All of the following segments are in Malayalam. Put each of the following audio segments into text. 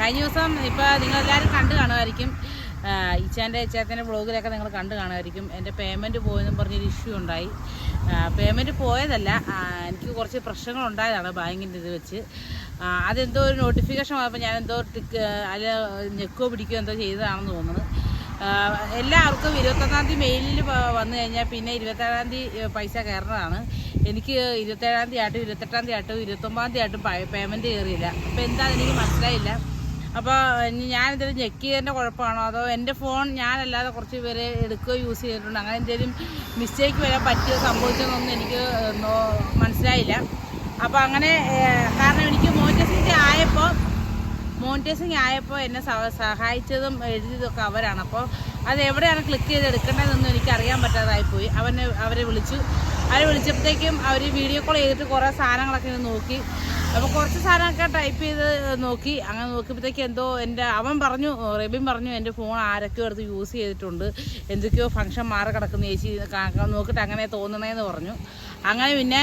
കഴിഞ്ഞ ദിവസം ഇപ്പോൾ നിങ്ങളെല്ലാവരും കണ്ടു കാണുമായിരിക്കും. ഇച്ചാൻ്റെ വ്ളോഗിലൊക്കെ നിങ്ങൾ കണ്ടു കാണുമായിരിക്കും. എൻ്റെ പേയ്മെൻറ്റ് പോയെന്നും പറഞ്ഞൊരു ഇഷ്യൂ ഉണ്ടായി. പേയ്മെൻറ്റ് പോയതല്ല, എനിക്ക് കുറച്ച് പ്രശ്നങ്ങളുണ്ടായതാണ് ബാങ്കിൻ്റെ ഇത് വെച്ച്. അതെന്തോ ഒരു നോട്ടിഫിക്കേഷൻ വന്നപ്പോൾ ഞാൻ എന്തോ അല്ല ഞെക്കോ പിടിക്കുകയോ എന്തോ ചെയ്തതാണെന്ന് തോന്നുന്നു. എല്ലാവർക്കും 21-ാം തീയതി മെയിലിൽ വന്നു കഴിഞ്ഞാൽ പിന്നെ 27-ാം തീയതി പൈസ കയറുന്നതാണ്. എനിക്ക് 27-ാം തീയതി ആയിട്ടും 28-ാം തീയതി ആയിട്ടും 29-ാം തീയതി ആയിട്ടും പേയ്മെൻറ്റ് കയറിയില്ല. അപ്പോൾ എന്താണെന്ന് എനിക്ക് മനസ്സിലായില്ല. അപ്പോൾ ഞാനിതിൽ ഞെക്കിയതിൻ്റെ കുഴപ്പമാണോ അതോ എൻ്റെ ഫോൺ ഞാനല്ലാതെ കുറച്ച് പേര് എടുക്കുകയോ യൂസ് ചെയ്തിട്ടുണ്ട്, അങ്ങനെ എന്തെങ്കിലും മിസ്റ്റേക്ക് വരാൻ പറ്റിയോ സംഭവിച്ചതെന്നൊന്നും എനിക്ക് മനസ്സിലായില്ല. അപ്പോൾ അങ്ങനെ കാരണം എനിക്ക് മോണിറ്റൈസിങ് ആയപ്പോൾ എന്നെ സഹായിച്ചതും എഴുതിയതൊക്കെ അവരാണ്. അപ്പോൾ അത് എവിടെയാണ് ക്ലിക്ക് ചെയ്ത് എടുക്കേണ്ടതെന്നൊന്നും എനിക്ക് അറിയാൻ പറ്റാതായിപ്പോയി. അവരെ വിളിച്ചപ്പോഴത്തേക്കും അവർ വീഡിയോ കോൾ ചെയ്തിട്ട് കുറേ സാധനങ്ങളൊക്കെ നോക്കി. അപ്പോൾ കുറച്ച് സാധനമൊക്കെ ടൈപ്പ് ചെയ്ത് നോക്കി. അങ്ങനെ നോക്കിയപ്പോഴത്തേക്ക് എന്തോ റെബിൻ പറഞ്ഞു എൻ്റെ ഫോൺ ആരൊക്കെയോ എടുത്ത് യൂസ് ചെയ്തിട്ടുണ്ട്, എന്തൊക്കെയോ ഫംഗ്ഷൻ മാറി കിടക്കുന്ന ചേച്ചി നോക്കിയിട്ട് അങ്ങനെ തോന്നണേന്ന് പറഞ്ഞു. അങ്ങനെ പിന്നെ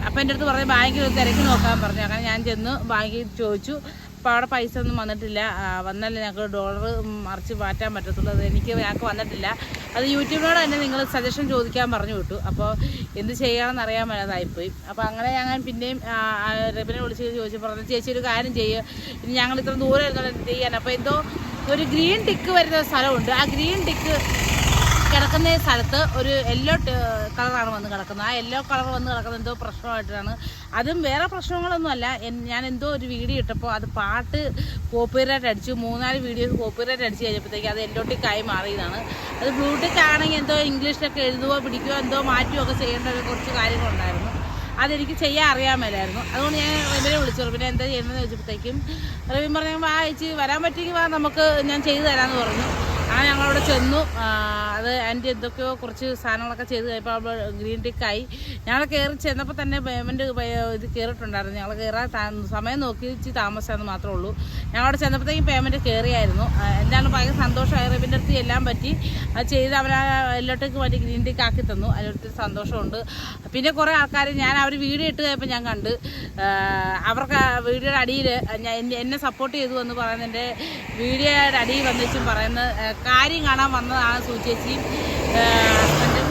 അപ്പം എൻ്റെ അടുത്ത് പറഞ്ഞു ബാങ്കിൽ തിരക്കി നോക്കാൻ പറഞ്ഞു. അങ്ങനെ ഞാൻ ചെന്ന് ബാങ്കിൽ ചോദിച്ചു. അപ്പോൾ അവിടെ പൈസ ഒന്നും വന്നിട്ടില്ല. വന്നാലേ ഞങ്ങൾക്ക് ഡോളർ മറിച്ച് മാറ്റാൻ പറ്റത്തുള്ളൂ. അത് ഞങ്ങൾക്ക് വന്നിട്ടില്ല. അത് യൂട്യൂബിനോട് തന്നെ നിങ്ങൾ സജഷൻ ചോദിക്കാൻ പറഞ്ഞു വിട്ടു. അപ്പോൾ എന്ത് ചെയ്യണമെന്ന് അറിയാൻ മേലാതായിപ്പോയി. അപ്പോൾ അങ്ങനെ ഞാൻ പിന്നെയും റെബിനെ വിളിച്ച് ചോദിച്ചു പറഞ്ഞു, ചേച്ചി ഒരു കാര്യം ചെയ്യുക, ഞങ്ങൾ ഇത്ര ദൂരം ഇരുന്നാൽ എന്ത് ചെയ്യാൻ. അപ്പോൾ എന്തോ ഒരു ഗ്രീൻ ടിക്ക് വരുന്ന സ്ഥലമുണ്ട്. ആ ഗ്രീൻ ടിക്ക് കിടക്കുന്ന സ്ഥലത്ത് ഒരു യെല്ലോ കളറാണ് വന്ന് കിടക്കുന്നത്. ആ യെല്ലോ കളർ വന്ന് കിടക്കുന്നത് എന്തോ പ്രശ്നമായിട്ടാണ്. അതും വേറെ പ്രശ്നങ്ങളൊന്നുമല്ല. ഞാൻ എന്തോ ഒരു വീഡിയോ ഇട്ടപ്പോൾ അത് പാട്ട് കോപ്പിറൈറ്റ് അടിച്ചു. 3-4 വീഡിയോസ് കോപ്പിറൈറ്റ് അടിച്ച് കഴിഞ്ഞപ്പോഴത്തേക്ക് അത് യെല്ലോ ടിക്കായി മാറിയതാണ്. അത് ബ്ലൂ ടിക്ക് ആണെങ്കിൽ എന്തോ ഇംഗ്ലീഷിലൊക്കെ എഴുതുകയോ പിടിക്കുകയോ എന്തോ മാറ്റുകയൊക്കെ ചെയ്യേണ്ട കുറച്ച് കാര്യങ്ങളുണ്ടായിരുന്നു. അതെനിക്ക് ചെയ്യാൻ അറിയാൻ മേലായിരുന്നു. അതുകൊണ്ട് ഞാൻ റെബിനെ വിളിച്ചു. റെബിനെ എന്താ ചെയ്യണമെന്ന് ചോദിച്ചപ്പോഴത്തേക്കും റെബിൻ പറഞ്ഞു, വാ ചേച്ചി വരാൻ പറ്റുമെങ്കിൽ വാ, നമുക്ക് ഞാൻ ചെയ്തു തരാമെന്ന് പറഞ്ഞു. അങ്ങനെ ഞങ്ങളവിടെ ചെന്നു. അത് എൻ്റെ എന്തൊക്കെയോ കുറച്ച് സാധനങ്ങളൊക്കെ ചെയ്ത് കഴിയുമ്പോൾ അവിടെ ഗ്രീൻ ടിക്കായി. ഞങ്ങൾ കയറി ചെന്നപ്പോൾ തന്നെ പേയ്മെൻറ്റ് ഇത് കയറിയിട്ടുണ്ടായിരുന്നു. ഞങ്ങൾ കയറാൻ സമയം നോക്കി താമസിച്ചതെന്ന് മാത്രമേ ഉള്ളൂ. ഞങ്ങളവിടെ ചെന്നപ്പോഴത്തേക്കും പേയ്മെൻറ്റ് കയറിയായിരുന്നു. എന്താണ് ഭയങ്കര സന്തോഷമായി. റെബിൻ്റെ അടുത്ത് എല്ലാം പറ്റി അത് ചെയ്ത് അവർ എല്ലാത്തേക്ക് വേണ്ടി ഗ്രീൻ ടിക്ക് ആക്കി തന്നു. അതിനൊത്തിരി സന്തോഷമുണ്ട്. പിന്നെ കുറേ ആൾക്കാർ അവർ വീഡിയോ ഇട്ട് കഴിയുമ്പോൾ ഞാൻ കണ്ട് അവർക്ക് വീഡിയോയുടെ അടിയിൽ എന്നെ സപ്പോർട്ട് ചെയ്തു എന്ന് പറയുന്നതിൻ്റെ വീഡിയോയുടെ അടിയിൽ വന്നിച്ചും പറയുന്ന കാര്യം കാണാൻ വന്നതാണ് സൂചേച്ചിയും ഹസ്ബൻഡും.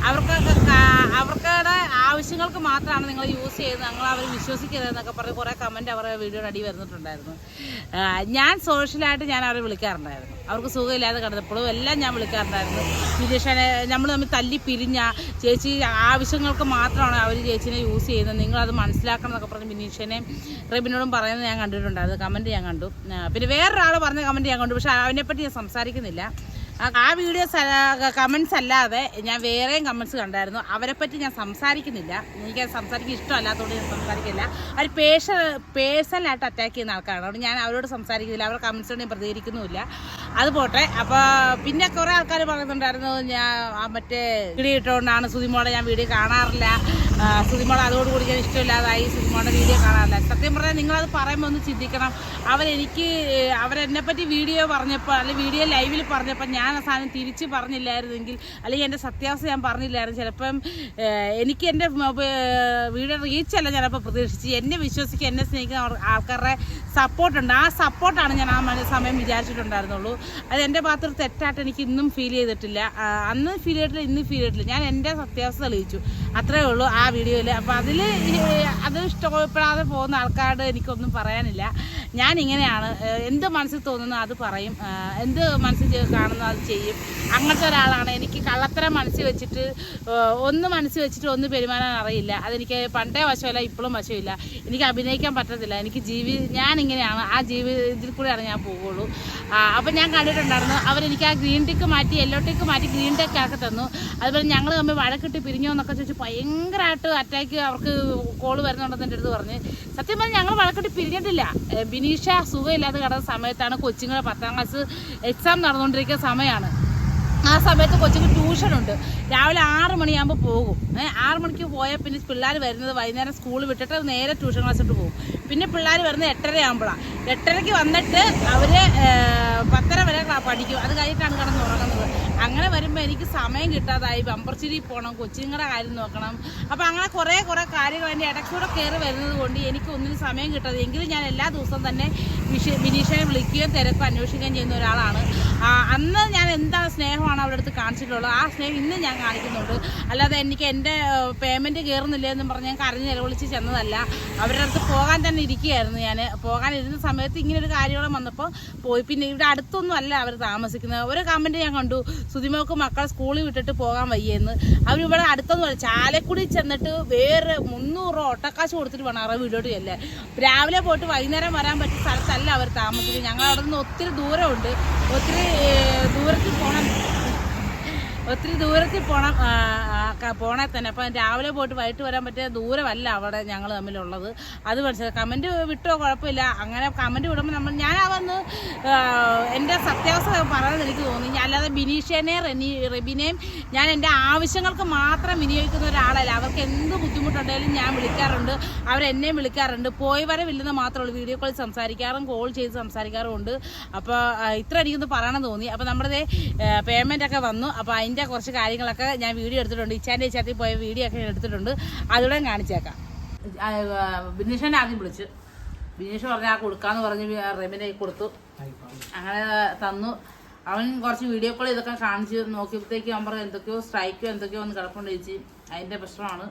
അവർക്കുടെ ആവശ്യങ്ങൾക്ക് മാത്രമാണ് നിങ്ങൾ യൂസ് ചെയ്യുന്നത്, ഞങ്ങൾ അവർ വിശ്വസിക്കരുതെന്നൊക്കെ പറഞ്ഞ് കുറേ കമൻറ്റ് അവരുടെ വീഡിയോയുടെ അടി വരുന്നിട്ടുണ്ടായിരുന്നു. ഞാൻ സോഷ്യലായിട്ട് ഞാൻ അവരെ വിളിക്കാറുണ്ടായിരുന്നു. അവർക്ക് സുഖമില്ലാതെ കിടന്നപ്പോഴും എല്ലാം ഞാൻ വിളിക്കാറുണ്ടായിരുന്നു. വിനീഷനെ നമ്മൾ തമ്മിൽ തല്ലി പിരിഞ്ഞ ചേച്ചി ആവശ്യങ്ങൾക്ക് മാത്രമാണ് അവർ ചേച്ചീനെ യൂസ് ചെയ്യുന്നത്, നിങ്ങളത് മനസ്സിലാക്കണം എന്നൊക്കെ പറഞ്ഞ് വിനീഷനെ റെബിനോടും പറയുന്നത് ഞാൻ കണ്ടിട്ടുണ്ടായിരുന്നു. കമൻറ്റ് ഞാൻ കണ്ടു. പിന്നെ വേറൊരാൾ പറഞ്ഞ കമൻറ്റ് ഞാൻ കണ്ടു. പക്ഷേ അതിനെപ്പറ്റി ഞാൻ സംസാരിക്കുന്നില്ല. ആ വീഡിയോസ് കമൻറ്റ്സ് അല്ലാതെ ഞാൻ വേറെയും കമൻറ്റ്സ് കണ്ടായിരുന്നു. അവരെപ്പറ്റി ഞാൻ സംസാരിക്കുന്നില്ല. എനിക്കത് സംസാരിക്കാൻ ഇഷ്ടമല്ലാത്തതുകൊണ്ട് ഞാൻ സംസാരിക്കില്ല. അവർ പേഴ്സണലായിട്ട് അറ്റാക്ക് ചെയ്യുന്ന ആൾക്കാരാണ്. അതുകൊണ്ട് ഞാൻ അവരോട് സംസാരിക്കുന്നില്ല. അവരുടെ കമൻറ്റ്സോട് ഞാൻ പ്രതികരിക്കുന്നുമില്ല. അത് പോട്ടെ. അപ്പോൾ പിന്നെ കുറേ ആൾക്കാർ പറയുന്നുണ്ടായിരുന്നു ഞാൻ മറ്റേ വീഡിയോ ഇട്ടുകൊണ്ടാണ് സുതിമോളെ ഞാൻ വീഡിയോ കാണാറില്ല, സുതിമോളെ അതോടുകൂടി ഞാൻ ഇഷ്ടമില്ലാതായി, സുതിമോളുടെ വീഡിയോ കാണാറില്ല. സത്യം പറഞ്ഞാൽ നിങ്ങളത് പറയുമ്പോൾ ഒന്ന് ചിന്തിക്കണം. അവരെന്നെപ്പറ്റി വീഡിയോ പറഞ്ഞപ്പോൾ അല്ലെങ്കിൽ വീഡിയോ ലൈവിൽ പറഞ്ഞപ്പോൾ ഞാൻ ആ സാധനം തിരിച്ച് പറഞ്ഞില്ലായിരുന്നെങ്കിൽ അല്ലെങ്കിൽ എൻ്റെ സത്യാവസ്ഥ ഞാൻ പറഞ്ഞില്ലായിരുന്നു, ചിലപ്പം എനിക്ക് എൻ്റെ വീഡിയോ റീച്ചല്ല ഞാനപ്പോൾ പ്രതീക്ഷിച്ച്. എന്നെ വിശ്വസിക്കുക എന്നെ സ്നേഹിക്കുന്ന ആൾക്കാരുടെ സപ്പോർട്ടുണ്ട്. ആ സപ്പോർട്ടാണ് ഞാൻ ആ സമയം വിചാരിച്ചിട്ടുണ്ടായിരുന്നുള്ളൂ. അത് എൻ്റെ ഭാഗത്തൊരു തെറ്റായിട്ട് എനിക്ക് ഇന്നും ഫീൽ ചെയ്തിട്ടില്ല. അന്ന് ഫീൽ ചെയ്തിട്ടില്ല, ഇന്ന് ഫീൽ ചെയ്തിട്ടില്ല. ഞാൻ എൻ്റെ സത്യാവസ്ഥ തെളിയിച്ചു, അത്രേ ഉള്ളൂ ആ വീഡിയോയിൽ. അപ്പോൾ അത് ഇഷ്ടപ്പെടാതെ പോകുന്ന ആൾക്കാരോട് എനിക്കൊന്നും പറയാനില്ല. ഞാൻ ഇങ്ങനെയാണ്, എന്ത് മനസ്സിൽ തോന്നുന്നു അത് പറയും, എന്ത് മനസ്സിൽ കാണുന്നു അത് ചെയ്യും. അങ്ങനത്തെ ഒരാളാണ്. എനിക്ക് കള്ളത്തരം മനസ്സിൽ വെച്ചിട്ട് ഒന്ന് പെരുമാറാൻ അറിയില്ല. അതെനിക്ക് പണ്ടേ വശമില്ല, ഇപ്പോഴും വശമില്ല. എനിക്ക് അഭിനയിക്കാൻ പറ്റത്തില്ല. ഞാൻ ഇങ്ങനെയാണ്, ആ ജീവിതത്തിൽ കൂടെയാണ് ഞാൻ പോകുള്ളൂ. അപ്പം ഞാൻ കണ്ടിട്ടുണ്ടായിരുന്നു അവരെനിക്ക് ആ ഗ്രീൻ ടിക്ക് മാറ്റി യെല്ലോ ടിക്ക് മാറ്റി ഗ്രീൻ ടിക്ക് ആക്കി തന്നു. അതുപോലെ ഞങ്ങൾ തമ്മിൽ വഴക്കിട്ട് പിരിഞ്ഞോ എന്നൊക്കെ ചോദിച്ചു ഭയങ്കരമായിട്ട് അറ്റാക്ക് അവർക്ക് കോള് വരുന്നുണ്ടെന്ന് എൻ്റെ അടുത്ത് പറഞ്ഞ്. സത്യം പറഞ്ഞാൽ ഞങ്ങൾ വഴക്കിട്ട് പിരിഞ്ഞിട്ടില്ല. ബിനീഷ സുഖമില്ലാതെ കിടന്ന സമയത്താണ് കൊച്ചുങ്ങളെ 10ാം ക്ലാസ് എക്സാം നടന്നുകൊണ്ടിരിക്കുന്ന സമയമാണ്. ആ സമയത്ത് കൊച്ചുങ്ങൾ ട്യൂഷനുണ്ട്. രാവിലെ 6 മണിയാകുമ്പോൾ പോകും. 6 മണിക്ക് പോയാൽ പിന്നെ പിള്ളേർ വരുന്നത് വൈകുന്നേരം സ്കൂൾ വിട്ടിട്ട് നേരെ ട്യൂഷൻ ക്ലാസ്സിട്ട് പോകും. പിന്നെ പിള്ളേർ വരുന്നത് 8:30 ആകുമ്പോഴാണ്. 8:30 വന്നിട്ട് അവര് 10:30 വരെ പഠിക്കും. അത് കഴിഞ്ഞിട്ടാണ് കിടന്ന് ഉറങ്ങുന്നത്. അങ്ങനെ വരുമ്പോൾ എനിക്ക് സമയം കിട്ടാതായി. ബമ്പർച്ചിരി പോകണം, കൊച്ചുങ്ങളുടെ കാര്യം നോക്കണം. അപ്പോൾ അങ്ങനെ കുറേ കാര്യങ്ങൾ എൻ്റെ ഇടയ്ക്കൂടെ കയറി വരുന്നത് കൊണ്ട് എനിക്ക് ഒന്നിനും സമയം കിട്ടാതെ. എങ്കിലും ഞാൻ എല്ലാ ദിവസവും തന്നെ ബിനീഷിനെ വിളിക്കുകയും തിരക്കും അന്വേഷിക്കുകയും ചെയ്യുന്ന ഒരാളാണ്. അന്ന് ഞാൻ എന്താണ് സ്നേഹമാണ് അവരുടെ അടുത്ത് കാണിച്ചിട്ടുള്ളത്, ആ സ്നേഹം ഇന്ന് ഞാൻ കാണിക്കുന്നുണ്ട്. അല്ലാതെ എനിക്ക് എൻ്റെ പേയ്മെൻറ്റ് കയറുന്നില്ല എന്നും പറഞ്ഞ് ഞാൻ കരഞ്ഞ് നിലവിളിച്ച് ചെന്നതല്ല. അവരുടെ അടുത്ത് പോകാൻ തന്നെ ഇരിക്കുകയായിരുന്നു. ഞാൻ പോകാനിരുന്ന സമയത്ത് ഇങ്ങനൊരു കാര്യങ്ങളും വന്നപ്പോൾ പോയി. പിന്നെ ഇവിടെ അടുത്തൊന്നും അല്ല അവർ താമസിക്കുന്നത്. ഒരു കമൻറ്റ് ഞാൻ കണ്ടു, സുധിമോക്ക് മക്കളെ സ്കൂളിൽ വിട്ടിട്ട് പോകാൻ വയ്യെന്ന്. അവരിവിടെ അടുത്തൊന്നും അല്ല, ചാലക്കുടി ചെന്നിട്ട് വേറെ 300 ഓട്ടക്കാശ് കൊടുത്തിട്ട് വേണം അവരുടെ വീട്ടിലോട്ട് ചെല്ലാൻ. രാവിലെ പോയിട്ട് വൈകുന്നേരം വരാൻ പറ്റിയ സ്ഥലത്തല്ല അവർ താമസിക്കുന്നത്. ഞങ്ങൾ അവിടെ നിന്ന് ഒത്തിരി ദൂരമുണ്ട്, ഒത്തിരി ദൂരത്തിൽ പോണേ തന്നെ. അപ്പം രാവിലെ പോയിട്ട് വൈകിട്ട് വരാൻ പറ്റിയ ദൂരമല്ല അവിടെ ഞങ്ങൾ തമ്മിലുള്ളത്. അത് മനസ്സിലായി. കമൻറ്റ് വിട്ടോ കുഴപ്പമില്ല. അങ്ങനെ കമൻറ്റ് വിടുമ്പോൾ ഞാൻ വന്ന് എൻ്റെ സത്യാവസ്ഥ പറയുന്നത് എനിക്ക് തോന്നി. അല്ലാതെ ബിനീഷേനെയും റെബിനെയും ഞാൻ എൻ്റെ ആവശ്യങ്ങൾക്ക് മാത്രം വിനിയോഗിക്കുന്ന ഒരാളല്ല. അവർക്ക് എന്ത് ബുദ്ധിമുട്ടുണ്ടെങ്കിലും ഞാൻ വിളിക്കാറുണ്ട്, അവരെന്നെയും വിളിക്കാറുണ്ട്. പോയി വരവില്ലെന്ന് മാത്രമേ ഉള്ളൂ. വീഡിയോ കോളിൽ സംസാരിക്കാറും കോൾ ചെയ്ത് സംസാരിക്കാറും ഉണ്ട്. അപ്പോൾ ഇത്ര എനിക്കൊന്ന് പറയണം തോന്നി. അപ്പോൾ നമ്മുടെ പേയ്മെൻറ്റൊക്കെ വന്നു. അപ്പോൾ അതിൻ്റെ കുറച്ച് കാര്യങ്ങളൊക്കെ ഞാൻ വീഡിയോ എടുത്തിട്ടുണ്ട്. ഇച്ചാത്തി പോയ വീഡിയോ ഒക്കെ എടുത്തിട്ടുണ്ട്. അതുകൂടെ കാണിച്ചേക്കാം. ബിനീഷനെ ആദ്യം വിളിച്ച്, ബിനീഷ് പറഞ്ഞാൽ കൊടുക്കാന്ന് പറഞ്ഞ് റെമിനെ കൊടുത്തു. അങ്ങനെ തന്നു. അവൻ കുറച്ച് വീഡിയോ കോൾ ഇതൊക്കെ കാണിച്ച് നോക്കിയപ്പോഴത്തേക്കും അവൻ പറഞ്ഞ എന്തൊക്കെയോ സ്ട്രൈക്കോ എന്തൊക്കെയോ ഒന്ന് കിടപ്പുണ്ട് ചേച്ചി, അതിൻ്റെ പ്രശ്നമാണ്.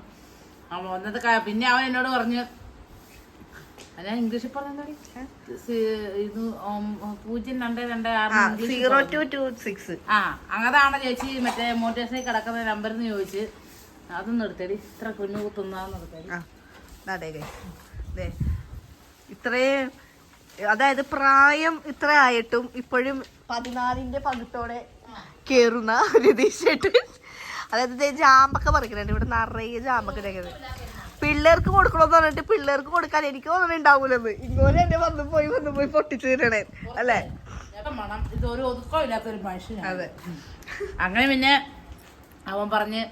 അവൻ വന്നത്. പിന്നെ അവൻ എന്നോട് പറഞ്ഞ്, ഞാൻ ഇംഗ്ലീഷിൽ പറഞ്ഞ 02226 അങ്ങതാണ് ചേച്ചി മറ്റേ മോട്ടേഴ്സിൽ കിടക്കുന്ന നമ്പർ എന്ന് ചോദിച്ച്. അതൊന്നും എടുത്തേടി, ഇത്ര കുഞ്ഞു കുത്തുന്നാന്ന് എടുത്തേടി. ഇത്രയും, അതായത് പ്രായം ഇത്ര ആയിട്ടും ഇപ്പോഴും 14ന്റെ പകുത്തോടെ കേറുന്ന രതീഷേട്ട്. അതായത് ജാമ്പൊക്കെ പറിക്കുന്നുണ്ട്. ഇവിടെ നിറയെ ജാമ്പൊക്കെ ഉണ്ടാക്കുന്നത്. പിള്ളേർക്ക് കൊടുക്കണമെന്ന് പറഞ്ഞിട്ട് പിള്ളേർക്ക് കൊടുക്കാൻ എനിക്ക് തോന്നുന്നു ഉണ്ടാവൂലെന്ന്. ഇങ്ങോട്ട് എന്നെ വന്നു പോയി പൊട്ടിച്ചു തരണേ അല്ലേ. ഇതൊരു ഒതുക്കമില്ലാത്തൊരു മനുഷ്യനാണ്. അതെ. അങ്ങനെ പിന്നെ അവൻ പറഞ്ഞ്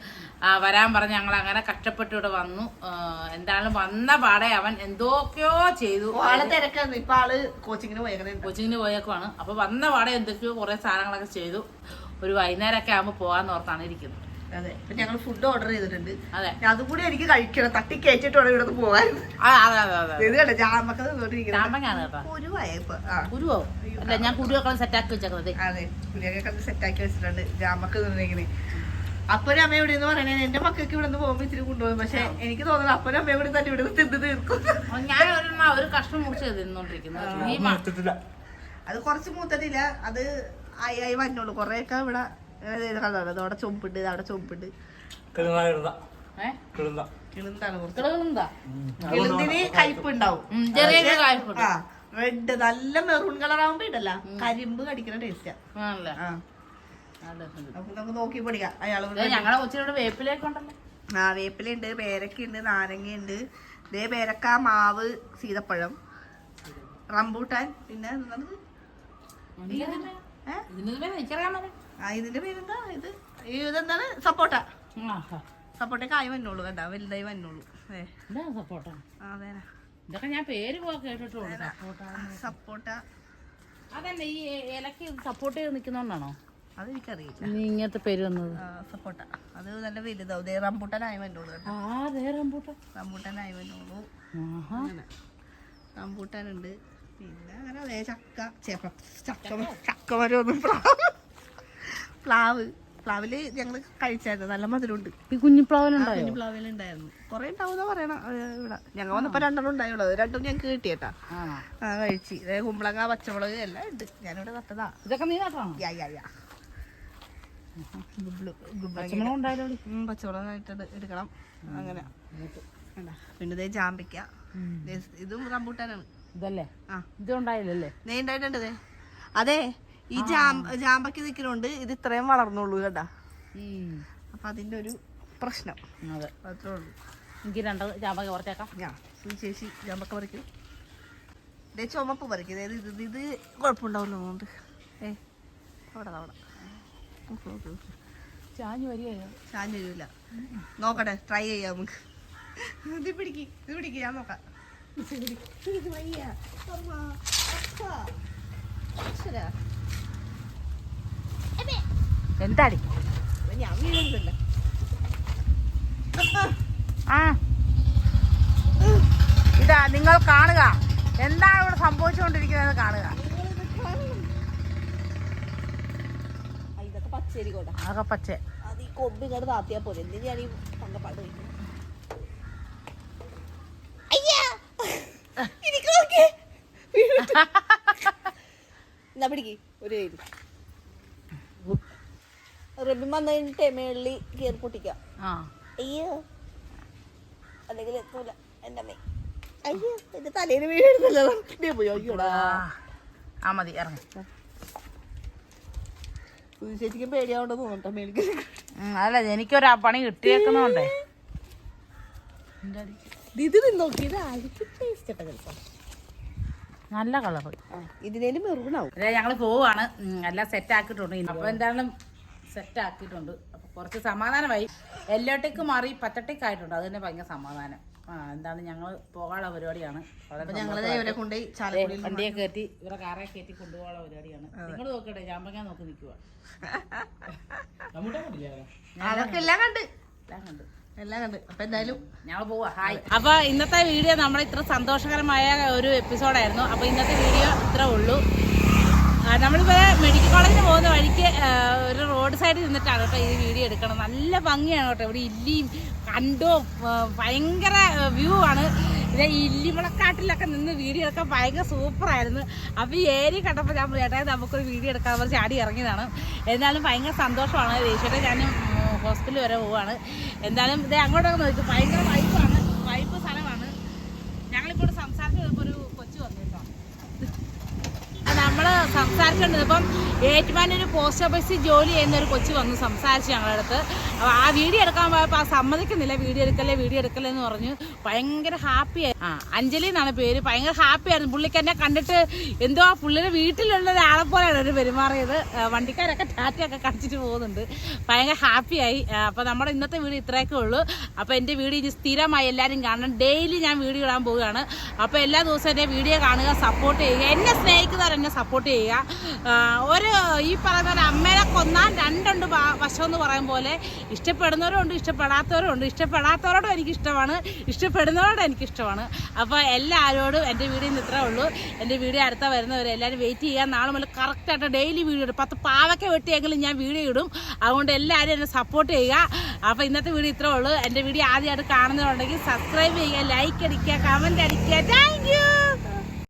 വരാൻ പറഞ്ഞ് ഞങ്ങൾ അങ്ങനെ കഷ്ടപ്പെട്ട് ഇവിടെ വന്നു. എന്തായാലും വന്ന പാടെ അവൻ എന്തൊക്കെയോ ചെയ്തു. ആള് തിരക്കാണ്. ഇപ്പൊ ആള് കോച്ചിങ്ങിന് പോയേക്കുവാണ്. അപ്പൊ വന്ന പാടെ എന്തൊക്കെയോ കുറെ സാധനങ്ങളൊക്കെ ചെയ്തു. ഒരു വൈകുന്നേരമൊക്കെ ആകുമ്പോൾ പോകാന്ന് ഓർത്താണ് ഇരിക്കുന്നത്. അതെ. ഞങ്ങൾ ഫുഡ് ഓർഡർ ചെയ്തിട്ടുണ്ട്. അതെ, അതും കൂടി എനിക്ക് കഴിക്കണം. തട്ടി കയറ്റിട്ട് വേണം ഇവിടെ പോവാൻ. ഞാൻ കുരുവൊക്കെ സെറ്റാക്കി വെച്ചേക്കുന്നത്. അതെ, കുരുവൊക്കെ സെറ്റാക്കി വെച്ചിട്ടുണ്ട്. ജാമൊക്കെ നിന്നിരിക്കുന്നത്. അപ്പനും അമ്മ എവിടെ എന്ന് പറയണേ, എന്റെ മക്കൾക്ക് ഇവിടെ നിന്ന് പോകുമ്പോ ഇച്ചിരി കൊണ്ടുപോകും. പക്ഷെ എനിക്ക് തോന്നുന്നു അപ്പനും അമ്മയും കൂടി തന്നെ ഇവിടെ തിന്ന് തീർക്കും. ഞാൻ ഒരു കഷ്ണം മുറിച്ച് തിന്നോണ്ടിരിക്കുന്നത്. അത് കുറച്ച് മൂത്തതില്ല, അത് ആയി വന്നോളൂ. കൊറേയൊക്കെ ഇവിടെ അവിടെ ചൊമ്പുണ്ട്, അവിടെ ചൊമ്പുണ്ട്. കിളുന്തിന് കയ്പുണ്ടാവും. റെഡ് നല്ല മെറൂൺ കളർ ആവുമ്പോ ഇടല്ല, കരിമ്പ് കടിക്കുന്ന ടേസ്റ്റാ. നമുക്ക് നോക്കി പഠിക്കാം. ഞങ്ങളെ കൊച്ചിനോട് വേപ്പിലേക്ക് ഉണ്ടല്ലോ. വേപ്പിലുണ്ട്, പേരക്കുണ്ട്, നാരങ്ങയുണ്ട്. ഇതേ പേരക്ക, മാവ്, സീതപ്പഴം, റംബൂട്ടാൻ, പിന്നെ ഇതിന്റെ പേരെന്താ? ഇതെന്താണ്? സപ്പോട്ട. സപ്പോട്ടയൊക്കെ ആയി വന്നോളൂ. കണ്ടാ വലുതായി വന്നോളൂ. ഇതൊക്കെ ഞാൻ പേര് കേട്ടിട്ടുള്ളൂ. സപ്പോട്ട. അതന്നെ ഈ ഇലക്ക് സപ്പോർട്ട് ചെയ്ത് നിൽക്കുന്നോണ്ടാണോ? അതെനിക്കറിയില്ല ഇങ്ങനത്തെ പേര് വന്നത്. സപ്പോട്ട അത് നല്ല വലുതാവും. റംബൂട്ടാനായി വന്നോളൂ. റംബൂട്ടാനായി വന്നോളൂ. റംബൂട്ടാനുണ്ട്. പിന്നെ അങ്ങനെ അതേ ചക്കമരൊന്നും പ്ലാവില് ഞങ്ങള് കഴിച്ചായിരുന്നു. നല്ല മധുരമുണ്ട്. കുഞ്ഞിപ്ലാവിലുണ്ടായിരുന്നു. കൊറേ ഉണ്ടാവും പറയണ. ഇവിടെ ഞങ്ങൾ വന്നപ്പോ 2 ഉണ്ടായുള്ളത്. 2 ഞങ്ങൾക്ക് കിട്ടിയേട്ടാ. കഴിച്ച്. കുമ്പളങ്ങ, പച്ചമുളക് എല്ലാം ഉണ്ട്. ഞാനിവിടെ നട്ടതാ. ഇതൊക്കെ നീ നട്ടോ? പച്ചമുളകായിട്ട് എടുക്കണം. അങ്ങനെ. പിന്നെ ഇതേ ജാമ്പിക്ക. ഇതും റംബൂട്ടാനാണ്. ഇതല്ലേ? ഇതുണ്ടായില്ലല്ലേ? നീ ഉണ്ടായിട്ടുണ്ട്. അതെ, ഈ ജാമ്പയ്ക്ക് നിൽക്കുന്നുണ്ട്. ഇത് ഇത്രയും വളർന്നുള്ളൂ കേട്ടാ. അപ്പൊ അതിന്റെ ഒരു പ്രശ്നം അത്രേ ഉള്ളൂ. എനിക്ക് 2 ജാമ്പക്ക പറിച്ചേക്കാം. ചേച്ചി ജാമ്പക്ക പറിക്കും. ഇതേ ചുമപ്പ് പറിക്കും. ഇത് കുഴപ്പമുണ്ടാവില്ല. അതുകൊണ്ട് അവിടെ ചാഞ്ഞു വരില്ല. നോക്കട്ടെ, ട്രൈ ചെയ്യാം നമുക്ക്. ഇത് പിടിക്ക് ഞാൻ നോക്കാം. എന്താടി ഞാൻ വീഴുന്നില്ല. ആ ഇതാ നിങ്ങൾ കാണുക എന്താണ് ഇവിടെ സംഭവിച്ചുകൊണ്ടിരിക്കുന്നത് കാണുക. ഇതൊക്കെ പച്ചരി കൊണ്ട അതൊക്കെ പച്ച അത് ഈ കൊമ്പ് ഇങ്ങോട്ട് താത്തിയാ പോലെ എന്തിനാ ഞാൻ ഈ പങ്കപ്പാട് കഴിക്കുന്നത്. എന്നാ പിടിക്ക് ഒരു കയ്യിൽ റബ്ബി വന്നിട്ട് മേളിൽ കയറി പൊട്ടിക്കാം. അയ്യോ അല്ലെങ്കിൽ എത്തൂല എൻ്റെ അമ്മ. അയ്യോ എന്റെ തലേന്ന് വീഴുന്നല്ലോ പോയി. അയ്യോടാ ആ മതി ഇറങ്ങി. ശരിക്കും പേടിയാവണ്ടോ തോന്നട്ടോ മേളിക്ക്. അല്ല എനിക്കൊരു പണി കിട്ടിയേക്കുന്നോണ്ടേ. ഇത് നോക്കിയത് ആയിരിക്കും ടേസ്റ്റ് ഇട്ട ചിലപ്പോ. നല്ല കളർ ഇതിനേലും മെറൂണാവും. ഞങ്ങൾ പോവാണ്. എല്ലാം സെറ്റ് ആക്കിയിട്ടുണ്ട്. അപ്പൊ എന്തായാലും സെറ്റ് ആക്കിയിട്ടുണ്ട്. അപ്പൊ കുറച്ച് സമാധാനമായി. എല്ലോട്ടേക്ക് മാറി പച്ചട്ടേക്കായിട്ടുണ്ട്. അത് തന്നെ ഭയങ്കര സമാധാനം. എന്താണ് ഞങ്ങൾ പോകാനുള്ള പരിപാടിയാണ്. വണ്ടിയെ കയറ്റി ഇവരെ കാറെ കയറ്റി കൊണ്ടുപോകാനുള്ള പരിപാടിയാണ്. നിങ്ങൾ നോക്കട്ടെ ചാമ്പങ്ങ നോക്കി നിൽക്കുക. അവർക്കെല്ലാം കണ്ട് എല്ലാം കണ്ട്. അപ്പൊ എന്തായാലും ഞങ്ങൾ പോവാ. ഹായ്. അപ്പൊ ഇന്നത്തെ വീഡിയോ നമ്മുടെ ഇത്ര സന്തോഷകരമായ ഒരു എപ്പിസോഡായിരുന്നു. അപ്പൊ ഇന്നത്തെ വീഡിയോ ഇത്രേ ഉള്ളൂ. നമ്മളിപ്പോൾ മെഡിക്കൽ കോളേജിന് പോകുന്ന വഴിക്ക് ഒരു റോഡ് സൈഡിൽ നിന്നിട്ടാണ് കേട്ടോ ഈ വീഡിയോ എടുക്കണം. നല്ല ഭംഗിയാണ് കേട്ടോ. ഇവിടെ ഇല്ലിയും കണ്ടോ ഭയങ്കര വ്യൂ ആണ്. ഇത് ഇല്ലിമുളക്കാട്ടിലൊക്കെ നിന്ന് വീഡിയോ എടുക്കാൻ ഭയങ്കര സൂപ്പറായിരുന്നു. അപ്പോൾ ഈ ഏരിയ കണ്ടപ്പോൾ ഞാൻ ചേട്ടാ നമുക്കൊരു വീഡിയോ എടുക്കാൻ പറഞ്ഞ് ചാടി ഇറങ്ങിയതാണ്. എന്നാലും ഭയങ്കര സന്തോഷമാണ്. ദേശീയത്തെ ഞാനും ഹോസ്പിറ്റലിൽ വരെ പോവാണ്. എന്തായാലും ഇത് അങ്ങോട്ടൊക്കെ നോക്കും. ഭയങ്കര വൈബാണ്. വൈബ് സ്ഥലമാണ്. ഞങ്ങളിപ്പോൾ സംസാരിച്ച് ഒരു കൊച്ചു വന്നു കേട്ടോ. നമ്മൾ സംസാരിച്ചുകൊണ്ടിരുന്നപ്പം ഏറ്റുമാനൊരു പോസ്റ്റ് ഓഫീസിൽ ജോലി ചെയ്യുന്ന ഒരു കൊച്ചു വന്ന് സംസാരിച്ചു ഞങ്ങളുടെ അടുത്ത്. അപ്പോൾ ആ വീഡിയോ എടുക്കാൻ പോയപ്പോൾ ആ സമ്മതിക്കുന്നില്ല. വീഡിയോ എടുക്കല്ലേ എന്ന് പറഞ്ഞു. ഭയങ്കര ഹാപ്പിയായി. അഞ്ജലി എന്നാണ് പേര്. ഭയങ്കര ഹാപ്പിയായിരുന്നു. പുള്ളിക്ക് എന്നെ കണ്ടിട്ട് എന്തോ ആ പുള്ളിയുടെ വീട്ടിലുള്ള ഒരാളെ പോലെയാണ് ഒരു പെരുമാറിയത്. വണ്ടിക്കാരൊക്കെ ടാറ്റയൊക്കെ കടിച്ചിട്ട് പോകുന്നുണ്ട്. ഭയങ്കര ഹാപ്പിയായി. അപ്പോൾ നമ്മുടെ ഇന്നത്തെ വീഡിയോ ഇത്രയൊക്കെ ഉള്ളൂ. അപ്പോൾ എൻ്റെ വീഡിയോ ഇനി സ്ഥിരമായി എല്ലാവരും കാണണം. ഡെയിലി ഞാൻ വീഡിയോ ഇടാൻ പോവുകയാണ്. അപ്പോൾ എല്ലാ ദിവസവും എൻ്റെ വീഡിയോ കാണുക, സപ്പോർട്ട് ചെയ്യുക. എന്നെ സ്നേഹിക്കുന്നവർ എന്നെ സപ്പോർട്ട് ചെയ്യുക. ഒരു ഈ പറയുന്ന പോലെ അമ്മേനെ കൊന്നാൽ രണ്ടുണ്ട് വശം എന്ന് പറയും പോലെ ഇഷ്ടപ്പെടുന്നവരുണ്ട്, ഇഷ്ടപ്പെടാത്തവരുണ്ട്. ഇഷ്ടപ്പെടാത്തവരോടും എനിക്കിഷ്ടമാണ്, ഇഷ്ടപ്പെടുന്നവരോടും എനിക്കിഷ്ടമാണ്. അപ്പോൾ എല്ലാവരോടും എൻ്റെ വീഡിയോ ഇത്രേ ഉള്ളൂ. എൻ്റെ വീഡിയോ അടുത്ത വരുന്നവരെ എല്ലാവരും വെയിറ്റ് ചെയ്യുക. നാളെ മുതൽ കറക്റ്റായിട്ട് ഡെയിലി വീഡിയോ ഇടും. 10 പാവയ്ക്ക വെട്ടിയെങ്കിലും ഞാൻ വീഡിയോ ഇടും. അതുകൊണ്ട് എല്ലാവരും എന്നെ സപ്പോർട്ട് ചെയ്യുക. അപ്പോൾ ഇന്നത്തെ വീഡിയോ ഇത്രേ ഉള്ളൂ. എൻ്റെ വീഡിയോ ആദ്യമായിട്ട് കാണുന്നവരുണ്ടെങ്കിൽ സബ്സ്ക്രൈബ് ചെയ്യുക, ലൈക്ക് അടിക്കുക, കമൻറ്റ് അടിക്കുക. Thank you.